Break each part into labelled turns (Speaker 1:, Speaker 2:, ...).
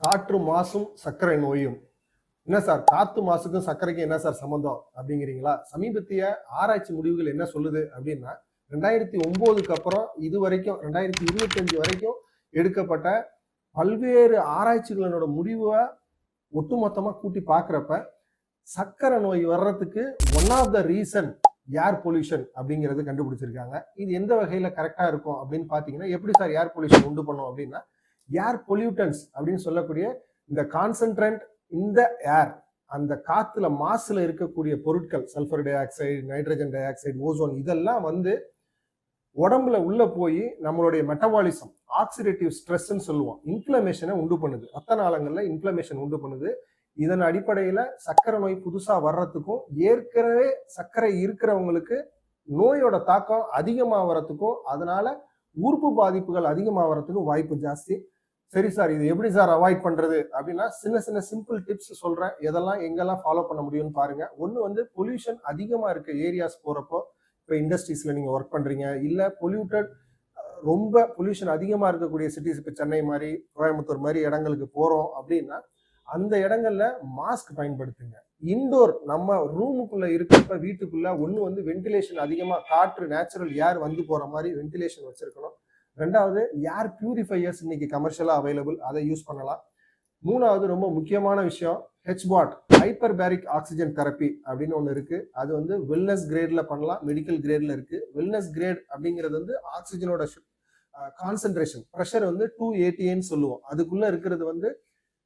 Speaker 1: காற்று மாசும் சர்க்கரை நோயும். என்ன சார், காத்து மாசுக்கும் சர்க்கரைக்கும் என்ன சார் சம்பந்தம் அப்படிங்கிறீங்களா? சமீபத்திய ஆராய்ச்சி முடிவுகள் என்ன சொல்லுது அப்படின்னா, 2009க்கு அப்புறம் இது வரைக்கும் 2025 வரைக்கும் எடுக்கப்பட்ட பல்வேறு ஆராய்ச்சிகளோட முடிவை ஒட்டுமொத்தமா கூட்டி பார்க்குறப்ப சர்க்கரை நோய் வர்றதுக்கு one of the reason air pollution அப்படிங்கிறது கண்டுபிடிச்சிருக்காங்க. இது எந்த வகையில கரெக்டா இருக்கும் அப்படின்னு பாத்தீங்கன்னா, எப்படி சார் ஏர் பொல்யூஷன் உண்டு பண்ணும் அப்படின்னா, ஏர் பொல்யூட்டன்ஸ் அப்படின்னு சொல்லக்கூடிய இந்த கான்சென்ட்ரேட் இந்த ஏர், அந்த காத்துல மாசுல இருக்கக்கூடிய பொருட்கள், sulphur di oxide, nitrogen di oxide, ozone, இதெல்லாம் வந்து உடம்புல உள்ள போய் நம்மளுடைய மெட்டபாலிசம், ஆக்சிடேட்டிவ் ஸ்ட்ரெஸ்ன்னு சொல்லுவோம், இன்ஃப்ளமேஷனை உண்டு பண்ணுது. ரத்த நாளங்கள்ல இன்ஃப்ளமேஷன் உண்டு பண்ணுது. இதன் அடிப்படையில சர்க்கரை நோய் புதுசா வர்றதுக்கும், ஏற்கனவே சர்க்கரை இருக்கிறவங்களுக்கு நோயோட தாக்கம் அதிகமாகறதுக்கும், அதனால உறுப்பு பாதிப்புகள் அதிகமாகறதுக்கும் வாய்ப்பு ஜாஸ்தி. சரி சார், இது எப்படி சார் அவாய்ட் பண்றது அப்படின்னா, சின்ன சின்ன சிம்பிள் டிப்ஸ் சொல்றேன். எதெல்லாம் எங்கெல்லாம் ஃபாலோ பண்ண முடியும்னு பாருங்க. ஒண்ணு வந்து பொல்யூஷன் அதிகமா இருக்க ஏரியாஸ் போறப்போ, இப்போ இண்டஸ்ட்ரீஸ்ல நீங்க ஒர்க் பண்றீங்க, இல்ல பொல்யூட்டட் ரொம்ப பொல்யூஷன் அதிகமா இருக்கக்கூடிய சிட்டிஸ், இப்போ சென்னை மாதிரி, கோயம்புத்தூர் மாதிரி இடங்களுக்கு போறோம் அப்படின்னா, அந்த இடங்கள்ல மாஸ்க் பயன்படுத்துங்க. இன்டோர் நம்ம ரூமுக்குள்ள இருக்கிறப்ப வீட்டுக்குள்ள ஒண்ணு வந்து வென்டிலேஷன் அதிகமா, காற்று நேச்சுரல் ஏர் வந்து போற மாதிரி வென்டிலேஷன் வச்சிருக்கணும். ரெண்டாவது, ஏர் பியூரிஃபையர்ஸ் இன்னைக்கு கமர்ஷியலா அவைலபிள், அதை யூஸ் பண்ணலாம். மூணாவது ரொம்ப முக்கியமான விஷயம், ஹெச்பாட், ஹைப்பர் பேரிக் ஆக்சிஜன் தெரப்பி அப்படின்னு ஒன்று இருக்கு. அது வந்து வெல்னஸ் கிரேட்ல பண்ணலாம், மெடிக்கல் கிரேட்ல இருக்கு. வெல்னஸ் கிரேட் அப்படிங்கிறது வந்து ஆக்சிஜனோட கான்சென்ட்ரேஷன், ப்ரெஷர் வந்து 280ன்னு சொல்லுவோம், அதுக்குள்ள இருக்கிறது வந்து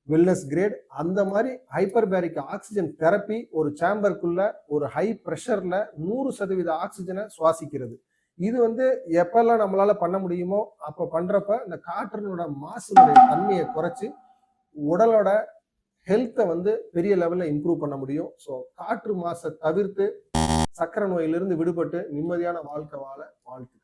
Speaker 1: வெல்னஸ் கிரேட். அந்த மாதிரி ஹைப்பர் பேரிக் ஆக்சிஜன் தெரப்பி ஒரு சேம்பருக்குள்ள ஒரு ஹை ப்ரெஷர்ல 100% ஆக்சிஜனை சுவாசிக்கிறது. இது வந்து எப்பெல்லாம் நம்மளால பண்ண முடியுமோ அப்ப பண்றப்ப இந்த காற்றினோட மாசுடைய தன்மையை குறைச்சி உடலோட ஹெல்த்தை வந்து பெரிய லெவல்ல இம்ப்ரூவ் பண்ண முடியும். ஸோ காற்று மாசை தவிர்த்து சர்க்கரை நோயிலிருந்து விடுபட்டு நிம்மதியான வாழ்க்கை வாழ வாழ்த்து.